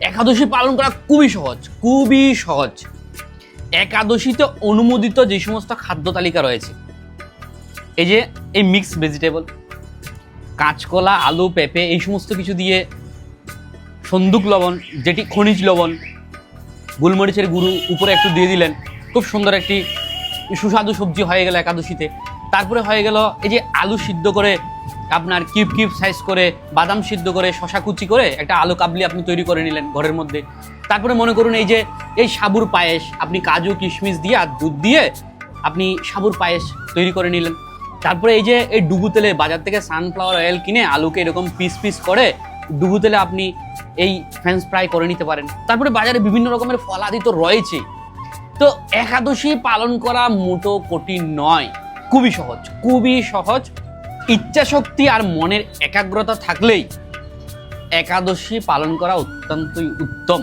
একাদশী পালন করা খুবই সহজ। একাদশীতে অনুমোদিত যে সমস্ত খাদ্য তালিকা রয়েছে, এই যে এই মিক্স ভেজিটেবল, কাঁচকলা, আলু, পেঁপে, এই সমস্ত কিছু দিয়ে সন্দুক লবণ, যেটি খনিজ লবণ, গোলমরিচের গুঁড়ো উপরে একটু দিয়ে দিলেন, খুব সুন্দর একটি সুস্বাদু সবজি হয়ে গেল একাদশীতে। তারপরে হয়ে গেল এই যে আলু সিদ্ধ করে, আপনার কিউব কিউব সাইজ করে, বাদাম সিদ্ধ করে, শশা কুচি করে একটা আলু কাবলি আপনি তৈরি করে নিলেন ঘরের মধ্যে। তারপরে মনে করুন এই যে এই সাবুর পায়েস, আপনি কাজু কিশমিশ দিয়ে আর দুধ দিয়ে আপনি সাবুর পায়েস তৈরি করে নিলেন। তারপরে এই যে এই ডুবু তেলে, বাজার থেকে সানফ্লাওয়ার অয়েল কিনে আলুকে এরকম পিস পিস করে ডুবু তেলে আপনি এই ফ্রেঞ্চ ফ্রাই করে নিতে পারেন। তারপরে বাজারে বিভিন্ন রকমের ফলাদি তো রয়েছে। তো একাদশী পালন করা মোটো কঠিন নয়, খুবই সহজ। ইচ্ছা শক্তি আর মনের একাগ্রতা থাকলেই একাদশী পালন করা অত্যন্তই উত্তম।